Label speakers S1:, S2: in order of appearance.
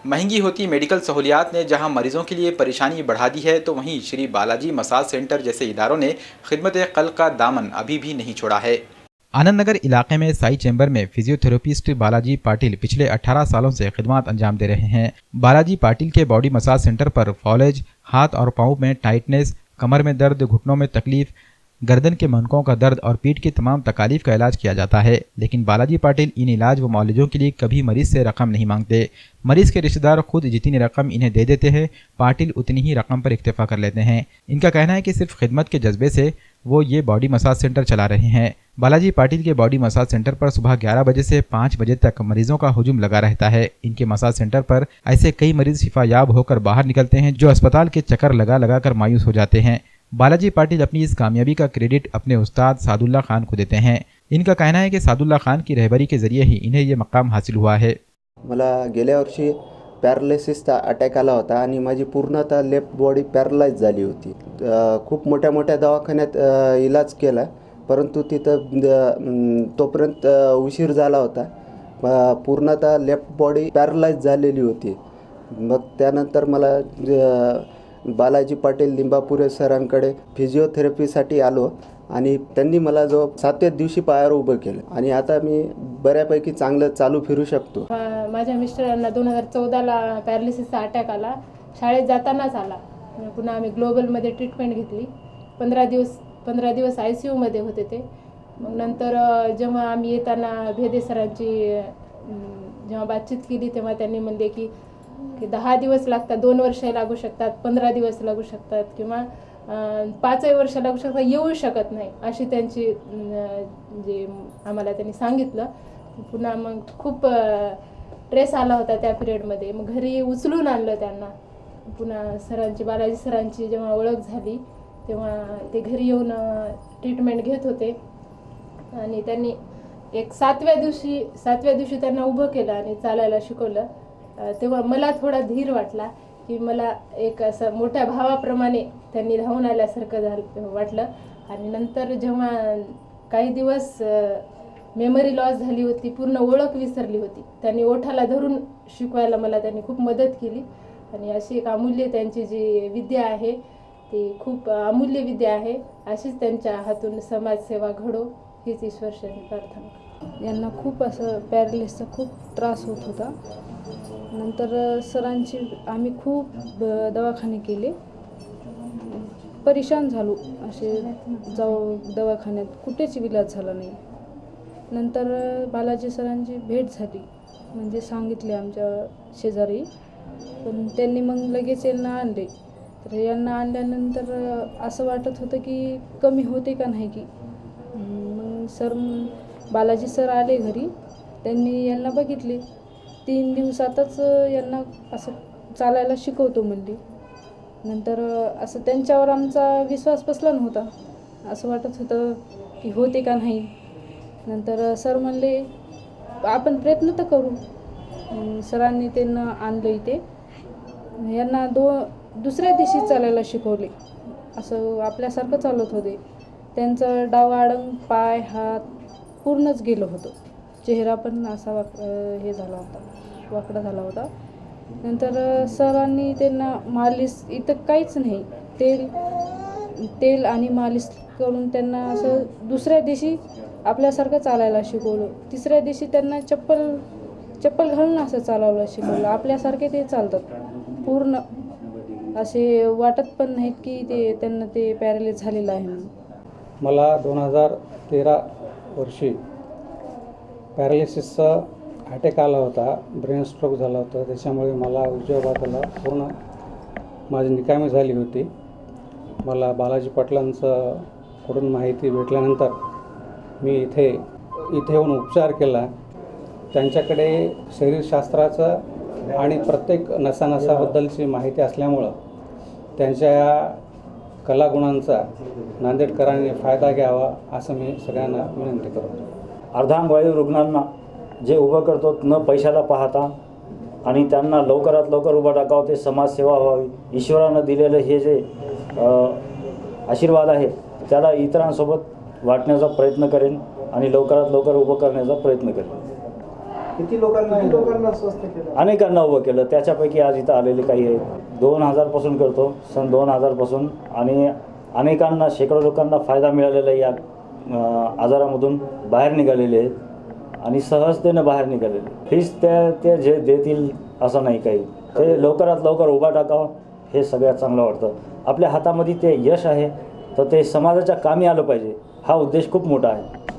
S1: महंगी होती मेडिकल सहूलियात ने जहां मरीजों के लिए परेशानी बढ़ा दी है, तो वहीं श्री बालाजी मसाज सेंटर जैसे इदारों ने खिदमत कल्ब का दामन अभी भी नहीं छोड़ा है। आनंद नगर इलाके में साई चैम्बर में फिजियोथेरेपिस्ट बालाजी पाटिल पिछले 18 सालों से खिदमत अंजाम दे रहे हैं। बालाजी पाटिल के बॉडी मसाज सेंटर पर फॉलेज, हाथ और पांव में टाइटनेस, कमर में दर्द, घुटनों में तकलीफ, गर्दन के मनकों का दर्द और पीठ की तमाम तकालीफ का इलाज किया जाता है। लेकिन बालाजी पाटिल इन इलाज व मौलजों के लिए कभी मरीज से रकम नहीं मांगते। मरीज के रिश्तेदार खुद जितनी रकम इन्हें दे देते हैं, पाटिल उतनी ही रकम पर इक्तफा कर लेते हैं। इनका कहना है कि सिर्फ खिदमत के जज्बे से वो ये बॉडी मसाज सेंटर चला रहे हैं। बालाजी पाटिल के बॉडी मसाज सेंटर पर सुबह 11 बजे से 5 बजे तक मरीजों का हुजूम लगा रहता है। इनके मसाज सेंटर पर ऐसे कई मरीज शिफायाब होकर बाहर निकलते हैं जो अस्पताल के चक्कर लगा लगा कर मायूस हो जाते हैं। बालाजी पाटिल अपनी इस कामयाबी का क्रेडिट अपने उस्ताद सादुल्ला खान को देते हैं। इनका कहना है कि सादुल्ला खान की रहबरी के जरिए ही इन्हें ये मकाम हासिल हुआ है।
S2: मला गेल्या वर्षी पॅरालिसिसचा अटॅक आला होता आणि माझी पूर्णतः लेफ्ट बॉडी पॅरालाइज झाली होती। खूप मोठ्या मोठ्या दवाखान्यात इलाज केला, परंतु तिथं तोपर्यंत उशीर झाला होता। पूर्णतः लेफ्ट बॉडी पॅरालाइज झालेली होती। मग त्यानंतर मला बालाजी पाटील लिंबापुरे सरांकडे फिजिओथेरपीसाठी आलो आणि त्यांनी मला जो 7व्या दिवशी पायावर उभं केलं आणि आता मी बऱ्यापैकी चांगलं चालू फिरू शकतो।
S3: माझ्या मिस्टरांना 2014ला पॅरालिसिसचा अटॅक आला, शाळेत जातानाच आला। पुन्हा आम्ही ग्लोबलमध्ये ट्रीटमेंट घेतली। 15 दिवस ICU मध्ये होते ते। मग नंतर जेव्हा आम्ही येताना भेदे सरांची जेव्हा बातचीत केली तेव्हा त्यांनी म्हणले की 10 दिवस लागतात, 2 वर्ष लागू शकतात, 15 दिवस लागू शकतात किंवा 5 वर्ष लागू शकतात, येऊ शकत नाही अशी त्यांची जे आम्हाला त्यांनी सांगितलं। पुन्हा मग खूप ट्रेस आला होता त्या पिरियडमध्ये। मग घरी उचलून आणलं त्यांना। पुन्हा सरांची बालाजी सरांची जेव्हा ओळख झाली तेव्हा ते घरी येऊन ट्रीटमेंट घेत होते आणि त्यांनी एक 7व्या दिवशी त्यांना उभं केलं आणि चालायला शिकवलं। तेव्हा मला थोडा धीर वाटला की मला एक असं मोठ्या भावाप्रमाणे त्यांनी धावून आल्यासारखं वाटलं। आणि नंतर जेव्हा काही दिवस मेमरी लॉस झाली होती, पूर्ण ओळख विसरली होती, त्यांनी ओठाला धरून शिकवायला मला त्यांनी खूप मदत केली। आणि अशी एक अमूल्य त्यांची जी विद्या आहे ती खूप अमूल्य विद्या आहे। अशीच त्यांच्या हातून समाजसेवा घडो हीच ईश्वरचरणी प्रार्थना।
S4: यांना खूप असं पॅरालिसचा खूप त्रास होत होता। नंतर सरांची आम्ही खूप दवाखाने केले, परेशान झालो। असे जाऊ दवाखान्यात कुठेच इलाज झाला नाही। नंतर बालाजी सरांची भेट झाली, म्हणजे सांगितले आमच्या शेजारी, पण त्यांनी मग लगेच यांना आणले। तर यांना आणल्यानंतर असं वाटत होतं की कमी होते का नाही की। मग बालाजी सर आले घरी, त्यांनी यांना बघितले। 3 दिवसातच यांना असं चालायला शिकवतो म्हणले। नंतर असं त्यांच्यावर आमचा विश्वास बसला नव्हता, असं वाटत होतं की होते का नाही। नंतर सर म्हणले आपण प्रयत्न तर करू। सरांनी त्यांना आणलं इथे, यांना दुसऱ्या दिवशी चालायला शिकवले। असं आपल्यासारखं चालत होते। त्यांचं डावाडंग पाय हात पूर्णच गेलं होतं, चेहरा पण असा हे झाला होता, वाकडा झाला होता। नंतर सरांनी त्यांना मालिश, इथं काहीच नाही, तेल आणि मालिश करून त्यांना असं दुसऱ्या दिवशी आपल्यासारखं चालायला शिकवलं। तिसऱ्या दिवशी त्यांना चप्पल घालून असं चालायला शिकवलं। आपल्यासारखे ते चालतात, पूर्ण असे वाटत पण नाहीत की त्यांना ते पॅरालिस झालेलं आहे म्हणून।
S5: मला 2013 वर्षी पॅरालिसिसचा अटॅक आला होता, ब्रेन स्ट्रोक झाला होता। त्याच्यामुळे मला उजव्या बाजूला पूर्ण माझी निकामी झाली होती। मला बालाजी पाटलांचं कडून माहिती भेटल्यानंतर मी इथे येऊन उपचार केला। त्यांच्याकडे शरीरशास्त्राचं आणि प्रत्येक नसानसाबद्दलची माहिती असल्यामुळं त्यांच्या या कलागुणांचा नांदेडकरांनी फायदा घ्यावा असं मी सगळ्यांना विनंती करतो।
S6: अर्धांगवायू रुग्णांना जे उभं करतो न पैशाला पाहता आणि त्यांना लवकरात लवकर उभं टाकावं, ते समाजसेवा व्हावी, ईश्वरानं दिलेलं हे जे आशीर्वाद आहे त्याला इतरांसोबत वाटण्याचा प्रयत्न करेन आणि लवकरात लवकर उभं करण्याचा प्रयत्न करेन।
S7: किती लोकांना स्वस्त केलं?
S6: अनेकांना उभं केलं. त्याच्यापैकी आज इथं आलेले काही आहेत. 2000 करतो, सन 2000 आणि अनेकांना शेकडो लोकांना फायदा मिळालेला आहे. या आजारामधून बाहेर निघालेले आहेत आणि सहजतेनं बाहेर निघालेले. फीस ते जे देतील असं नाही काही. ते लवकरात लवकर उभा टाकावं हे सगळ्यात चांगलं वाटतं. आपल्या हातामध्ये ते यश आहे तर ते समाजाच्या कामी आलं पाहिजे. हा उद्देश खूप मोठा आहे.